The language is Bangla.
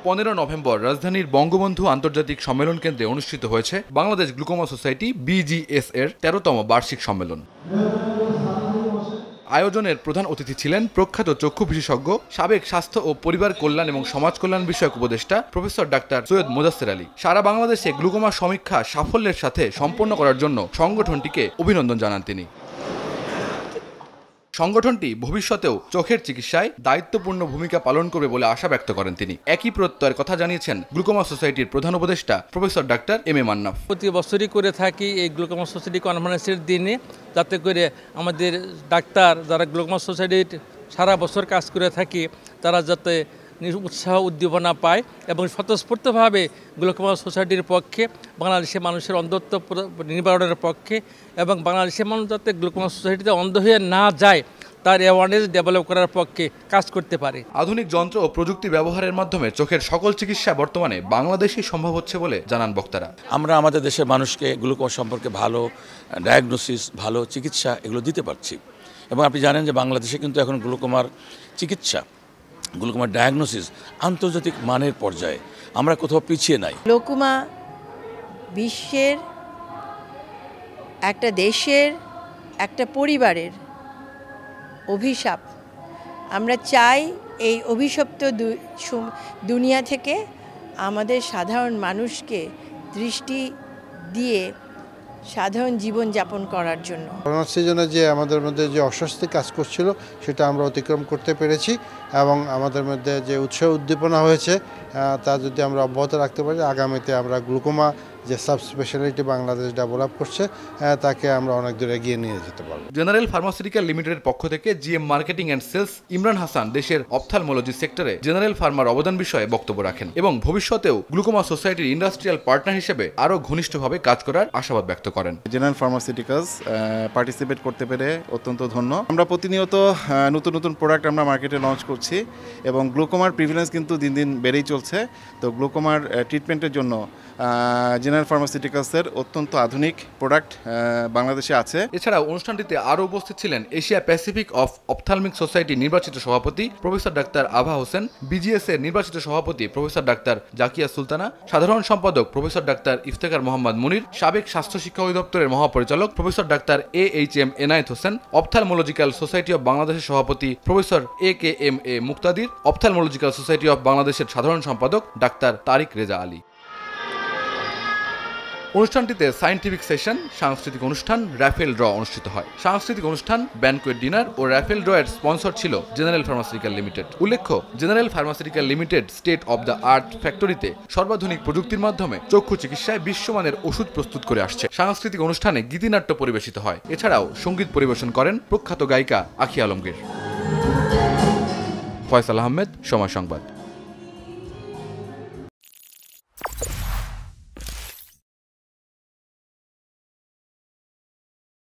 15 নভেম্বর রাজধানীর বঙ্গবন্ধু আন্তর্জাতিক সম্মেলন কেন্দ্রে অনুষ্ঠিত হয়েছে বাংলাদেশ গ্লুকোমা সোসাইটি BGS এর 13তম বার্ষিক সম্মেলন। আয়োজনের প্রধান অতিথি ছিলেন প্রখ্যাত চক্ষু বিশেষজ্ঞ, সাবেক স্বাস্থ্য ও পরিবার কল্যাণ এবং সমাজ কল্যাণ বিষয়ক উপদেষ্টা প্রফেসর ডাক্তার সৈয়দ মোজাস্সের আলী। সারা বাংলাদেশে গ্লুকোমা সমীক্ষা সাফল্যের সাথে সম্পন্ন করার জন্য সংগঠনটিকে অভিনন্দন জানান তিনি। সংগঠনটি ভবিষ্যতেও চোখের চিকিৎসায় দায়িত্বপূর্ণ ভূমিকা পালন করবে বলে আশা ব্যক্ত করেন তিনি। একই প্রত্যয়ের কথা জানিয়েছেন গ্লুকোমা সোসাইটির প্রধান উপদেষ্টা professor doctor M A Mannaf. প্রতি বছরই করে থাকি এই গ্লুকোমা সোসাইটি কনফারেন্সের দিনে, যাতে করে আমাদের ডাক্তার যারা গ্লুকোমা সোসাইটির সারা বছর কাজ করে থাকি তারা যাতে উৎসাহ উদ্দীপনা পায় এবং স্বতঃস্ফূর্তভাবে গ্লুকোমা সোসাইটির পক্ষে, বাংলাদেশের মানুষের অন্ধত্ব নিবারণের পক্ষে এবং বাংলাদেশের মানুষ যাতে গ্লুকোমা সোসাইটিতে অন্ধ হয়ে না যায় তার অ্যাওয়ারনেস ডেভেলপ করার পক্ষে কাজ করতে পারে। আধুনিক যন্ত্র ও প্রযুক্তি ব্যবহারের মাধ্যমে চোখের সকল চিকিৎসা বর্তমানে বাংলাদেশেই সম্ভব হচ্ছে বলে জানান বক্তারা। আমরা আমাদের দেশের মানুষকে গ্লুকোমা সম্পর্কে ভালো ডায়াগনোসিস, ভালো চিকিৎসা এগুলো দিতে পারছি এবং আপনি জানেন যে বাংলাদেশে কিন্তু এখন গ্লুকোমার চিকিৎসা, গ্লুকোমার ডায়াগনোসিস আন্তর্জাতিক মানের পর্যায়ে, আমরা কোথাও পিছিয়ে নাই। গ্লুকোমা বিশ্বের, একটা দেশের, একটা পরিবারের অভিশাপ। আমরা চাই এই অভিশপ্ত দুনিয়া থেকে আমাদের সাধারণ মানুষকে দৃষ্টি দিয়ে সাধারণ জীবন যাপন করার জন্য। করোনা সিজনে যে আমাদের মধ্যে যে অস্বস্তি কাজ করছিল সেটা আমরা অতিক্রম করতে পেরেছি এবং আমাদের মধ্যে যে উৎসাহ উদ্দীপনা হয়েছে তা যদি আমরা অব্যাহত রাখতে পারি, আগামীতে আমরা গ্লুকোমা যে সাব স্পেশালিটি বাংলাদেশ ডেভেলপ করছে তাকে আমরা অনেক দূর এগিয়ে নিয়ে যেতে পারব। জেনারেল ফার্মাসিউটিক্যাল লিমিটেডের পক্ষ থেকে GM marketing and sales Imran Hasan দেশের অপথ্যালমোলজি সেক্টরে জেনারেল ফার্মার অবদান বিষয়ে বক্তব্য রাখেন এবং ভবিষ্যতেও গ্লুকোমা সোসাইটির ইন্ডাস্ট্রিয়াল পার্টনার হিসেবে আরও ঘনিষ্ঠভাবে কাজ করার আশাবাদ ব্যক্ত করেন। জেনারেল ফার্মাসিউটিক্যালস পার্টিসিপেট করতে পেরে অত্যন্ত ধন্য। আমরা প্রতিনিয়ত নতুন নতুন প্রোডাক্ট আমরা মার্কেটে লঞ্চ করছি এবং গ্লুকোমার প্রিভিলেন্স কিন্তু দিন দিন বেড়েই চলছে। তো গ্লুকোমার ট্রিটমেন্টের জন্য জেনারেল ফার্মাসিউটিক্যালসের অত্যন্ত আধুনিক প্রোডাক্ট বাংলাদেশে আছে। এছাড়াও অনুষ্ঠানটিতে আরও উপস্থিত ছিলেন Asia Pacific of ophthalmic society নির্বাচিত সভাপতি প্রফেসর ডাক্তার আভা হোসেন, BGS এর নির্বাচিত সভাপতি প্রফেসর ডাক্তার জাকিয়া সুলতানা, সাধারণ সম্পাদক প্রফেসর ডাক্তার ইফতেখার মোহাম্মদ মুনির, সাবেক স্বাস্থ্য শিক্ষা অধিদপ্তরের মহাপরিচালক professor doctor AHM Enayet Hossain, ophthalmological society of বাংলাদেশের সভাপতি professor AKMA Muktadir, ophthalmological society of বাংলাদেশের সাধারণ সম্পাদক ডাক্তার তারিক রেজা আলী। অনুষ্ঠানটিতে সায়েন্টিফিক সেশন, সাংস্কৃতিক অনুষ্ঠান, র্যাফেল ড্র অনুষ্ঠিত হয়। সাংস্কৃতিক অনুষ্ঠান, ব্যানকোয়েট ডিনার ও র্যাফেল ড্র এর স্পন্সর ছিল জেনারেল ফার্মাসিউটিক্যাল লিমিটেড। উল্লেখ্য, general pharmaceutical limited state of the art ফ্যাক্টরিতে সর্বাধুনিক প্রযুক্তির মাধ্যমে চক্ষু চিকিৎসায় বিশ্বমানের ওষুধ প্রস্তুত করে আসছে। সাংস্কৃতিক অনুষ্ঠানে গীতিনাট্য পরিবেশিত হয়। এছাড়াও সঙ্গীত পরিবেশন করেন প্রখ্যাত গায়িকা আখি আলমগীর। ফয়সাল আহমেদ, সময় সংবাদ।